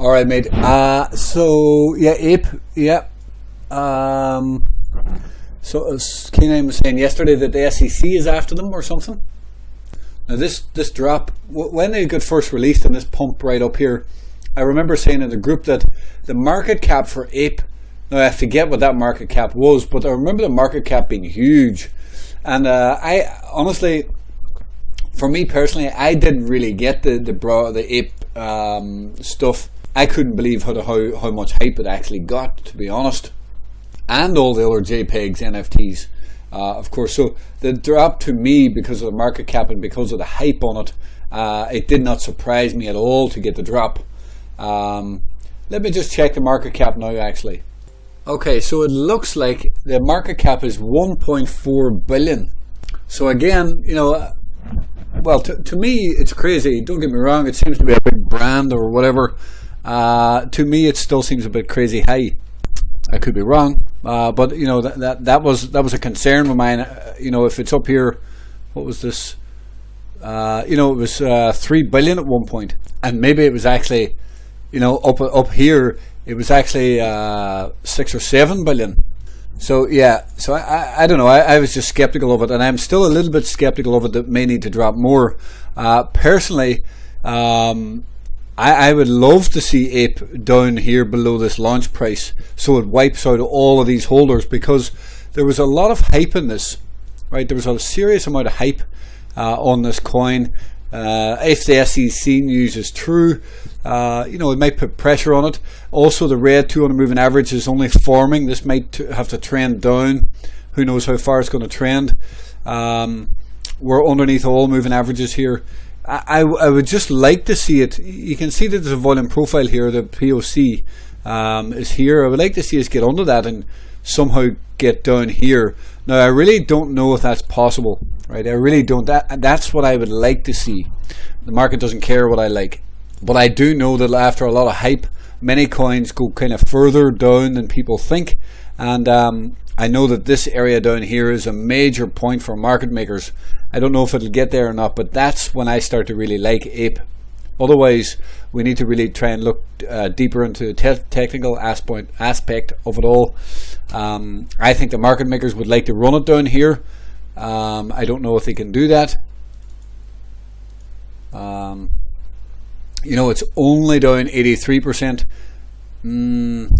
All right, mate. So yeah, Ape. Yeah. So as Keenan was saying yesterday that the SEC is after them or something. Now this drop, when they got first released and this pump right up here, I remember saying in the group that the market cap for Ape. Now I forget what that market cap was, but I remember the market cap being huge. And I honestly, for me personally, I didn't really get the Ape stuff. I couldn't believe how much hype it actually got, to be honest, and all the other JPEGs, NFTs, of course. So the drop to me, because of the market cap and because of the hype on it, it did not surprise me at all to get the drop. Let me just check the market cap now, actually. Okay, so it looks like the market cap is 1.4 billion. So again, you know, well, to me, it's crazy. Don't get me wrong, it seems to be a big brand or whatever. To me, it still seems a bit crazy high. I could be wrong, but you know that was a concern of mine. You know, if it's up here, what was this? You know, it was 3 billion at one point, and maybe it was actually, you know, up here, it was actually 6 or 7 billion. So yeah, so I don't know. I was just skeptical of it, and I'm still a little bit skeptical of it. That may need to drop more. Personally, I would love to see Ape down here below this launch price, so it wipes out all of these holders, because there was a lot of hype in this, right? There was a serious amount of hype on this coin. If the SEC news is true, you know, it might put pressure on it. Also, the red 200 moving average is only forming. This might have to trend down. Who knows how far it's going to trend. We're underneath all moving averages here. I would just like to see it. You can see that there's a volume profile here. The POC is here. I would like to see us get under that and somehow get down here. Now, I really don't know if that's possible, right? I really don't. That's what I would like to see. The market doesn't care what I like. But I do know that after a lot of hype, many coins go kind of further down than people think. And I know that this area down here is a major point for market makers. I don't know if it'll get there or not, but that's when I start to really like Ape. Otherwise, we need to really try and look deeper into the technical aspect of it all. I think the market makers would like to run it down here. I don't know if they can do that. You know, it's only down 83%.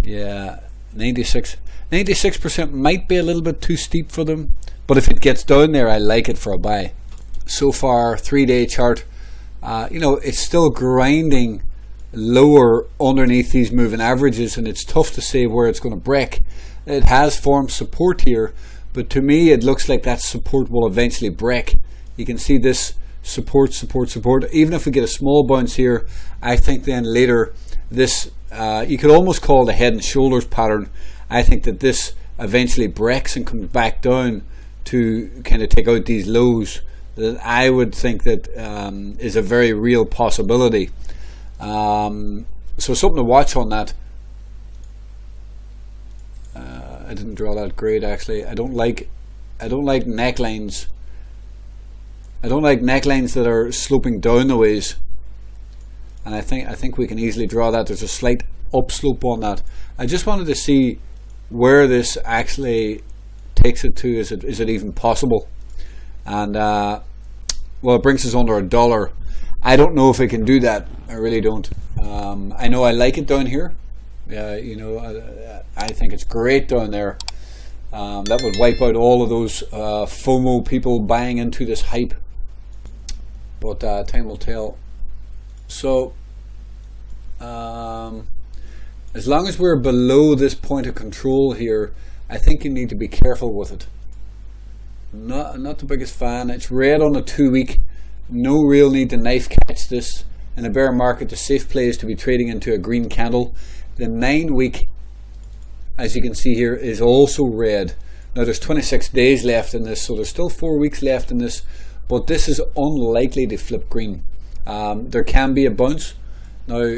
Yeah, 96% might be a little bit too steep for them, but if it gets down there, I like it for a buy. So far, 3-day chart, you know, it's still grinding lower underneath these moving averages, and it's tough to say where it's going to break. It has formed support here, but to me, it looks like that support will eventually break. You can see this support. Even if we get a small bounce here, I think then later this, you could almost call it a head and shoulders pattern. I think that this eventually breaks and comes back down to kind of take out these lows. That I would think that is a very real possibility. So something to watch on that. I didn't draw that great, actually. I don't like necklines. I don't like necklines that are sloping down the ways. And I think we can easily draw that. There's a slight upslope on that. I just wanted to see where this actually takes it to. Is it even possible? And well, it brings us under $1. I don't know if it can do that. I really don't. I know I like it down here. You know, I think it's great down there. That would wipe out all of those FOMO people buying into this hype. But time will tell. So as long as we're below this point of control here, I think you need to be careful with it. Not the biggest fan. It's red on the 2-week. No real need to knife catch this. In a bear market, the safe play is to be trading into a green candle. The 9-week, as you can see here, is also red. Now there's 26 days left in this, so there's still 4 weeks left in this, but this is unlikely to flip green. There can be a bounce. Now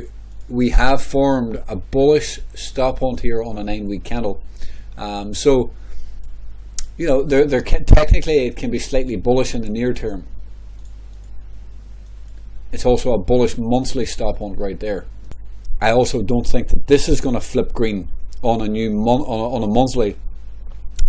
we have formed a bullish stop hunt here on a 9-week candle. So you know, technically it can be slightly bullish in the near term. It's also a bullish monthly stop hunt right there. I also don't think that this is going to flip green on a new on a monthly.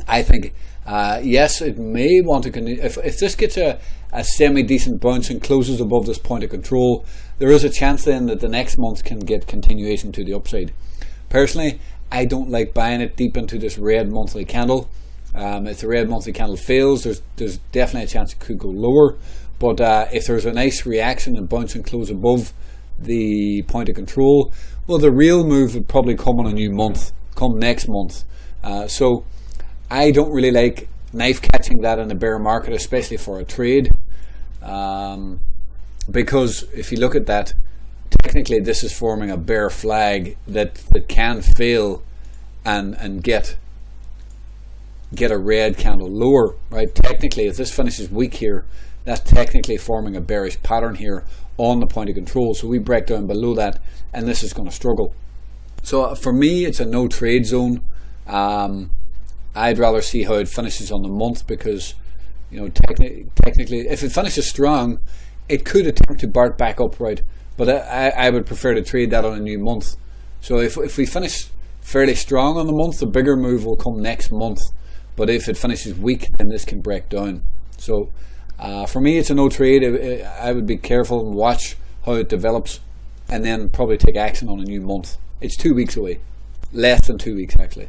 I think yes, it may want to continue. If this gets a semi-decent bounce and closes above this point of control, there is a chance then that the next month can get continuation to the upside. Personally, I don't like buying it deep into this red monthly candle. If the red monthly candle fails, there's definitely a chance it could go lower. But if there's a nice reaction and bounce and close above the point of control, well, the real move would probably come on a new month, come next month. So I don't really like knife catching that in the bear market, especially for a trade, because if you look at that, technically this is forming a bear flag that can fail and get a red candle lower, right? Technically, if this finishes weak here, that's technically forming a bearish pattern here on the point of control. So we break down below that, and this is going to struggle. So for me, it's a no trade zone. I'd rather see how it finishes on the month, because technically, if it finishes strong, it could attempt to bark back up, right? But I would prefer to trade that on a new month. So if we finish fairly strong on the month, the bigger move will come next month. But if it finishes weak, then this can break down. So for me, it's a no trade. I would be careful and watch how it develops, and then probably take action on a new month. It's 2 weeks away, less than 2 weeks actually.